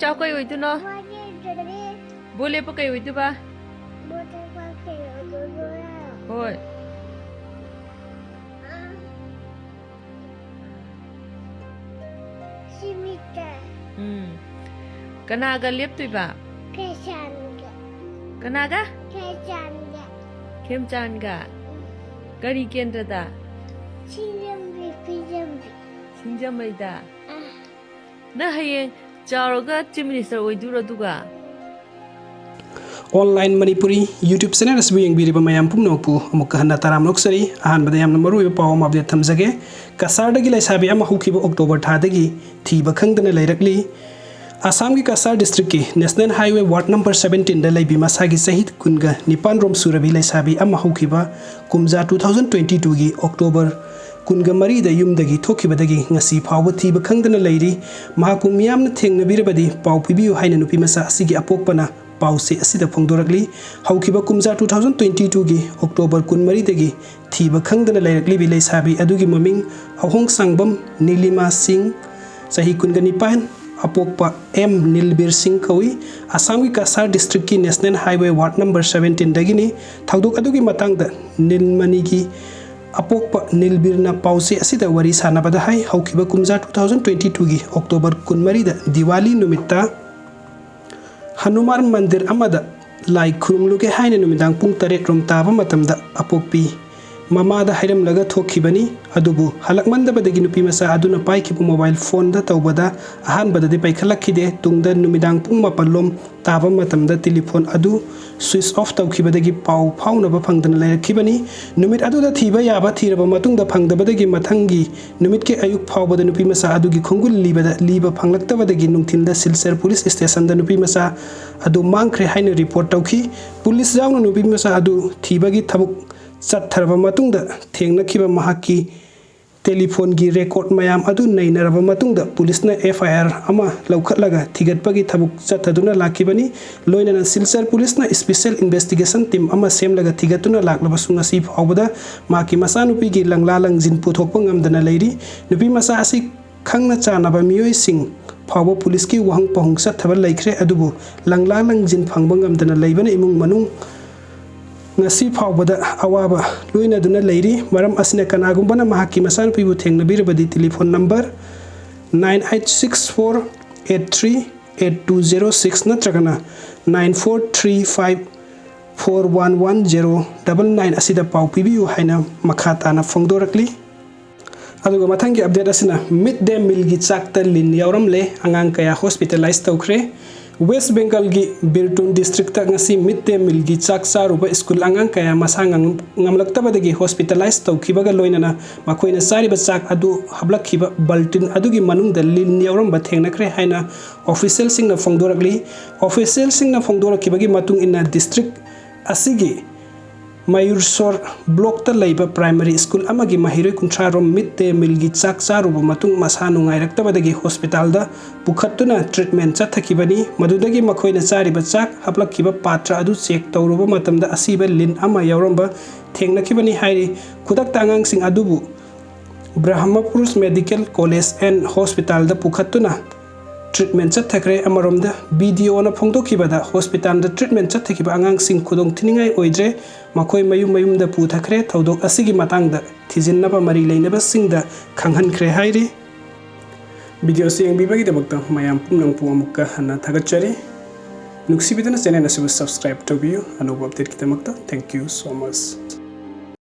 chao kai oi tu no bole pa kai oi tu ba hoi kana ga lep tu ba kana ga kem chan ga kari kendra da sinjam mai da na hayeng chawga chief minister oi duro duga online manipuri youtube channel asbu yengbiriba mayam pumnopu amuk hanna taram noksari ahan bada yamna maru yo pawam update thamjage Cachar da Leisabi ama houkhiba october thadagi thiba khngdana leirakli Assam ki Cachar district ki national highway ward number 17 da leibi masagi sahit kunga nipan rom surabi Leisabi ama houkhiba kumja 2022 gi october kunga mari da yumdagi thokibadagi ngasi phawba thiba khngdana leiri mahakum miyamna thengnabirabadi paw pibiu haina nupi masa asigi apokpana pause asida phongdorakli haukiba kumja 2022 gi october kunmari dagi thiba khngdana leirakli bi Leisabi adugi maming ahong sangbam nilima singh sahi kunga nipan apokpa m nilbir singh kawi Assam ki Cachar district ki national highway ward number 17 dagini thagduk adugi matangda nilmani ki apokpa nilbirna pause asida wari sanabada hai haukiba kumja 2022 gi october kunmari da diwali numitta Hanuman mandir amada lai khurumluge haina numidang pung 8 rom taba matamda apokpi mamada hairam laga thokhibani adubu halakmanda badagi nupi masa aduna paikhibu mobile phone da tawbada ahan badade paikhalakide tungda numidang pung mapalom taba matamda telephone adu switch off tawkhibadagi pau phaunaba phangdana leirakibani numit adu da thiba yaba thiraba matungda phangdabadagi mathangi numit ke ayuk phawbada nupi masa adugi khongul liba phanglaktabadagi nungthinda silser police station da nupi masa adu mangkhre haina report tawkhi police jauna nupi masa adu thibagi thabuk Chatharaba matungda thengnakhiba mahaki telephone gi record mayam adu nainaraba matungda police na FIR ama laukhatlaga thigatpagi thabuk chathaduna lakibani loinana silsar police na special investigation team ama semlaga thigatuna laklaba sungasi phawbada maki masanupi gi langlalang jin puthokpa ngamdana leiri nupi masa asi khangna chanaba miyoi sing phawba police ki wahang pahung chathaba laikre adubu langlalang jin phangba ngamdana leibana imung manung ngasi phawbada awaba loina duna leiri maram asina kanagumbana mahaki masan pibu thengnabirabadi telephone number 9864838206 natragana 9435411099 asida paw pibiu haina makhata na phongdorakli aduga mathangi update asina midday meal gi chakta lin yaormle angang kaya hospitalized tawkhre West Bengal gi Birtun district ta ngasi midday meal gi chak charuba school angang kaya masang ngamlaktabadagi hospitalized tawkhibaga loinana makoina sariba chak adu hablakhiba baltin adugi manungda lin yauramba thengnakre haina official singna phongdorakibagi matung ina district asigi Mayursor block ta leiba primary school amagi mahiroi kunthra rom midday meal gi chak charuba matung masanu ngairaktabadagi hospital da pukhattuna treatment chathakibani madudagi makoina chariba chak haplakhiba patra adu check tawruba matamda asiba lin ama yauramba thengnakibani hairi khudak tangang sing adubu Brahmapurus Medical College and Hospital da pukhattuna treatment chathakre amaromda video na phongdokibada hospital da treatment chathakiba angang sing khudong thiningai oidre makoi mayum da puthakre thodok asigi matangda thijinnaba mari leinaba singda khanghankhre hairi video sing bibagi dabakta mayam pumnang pu amukka hana thagachari nuksibidana channel asibu subscribe to view and update kitamakta thank you so much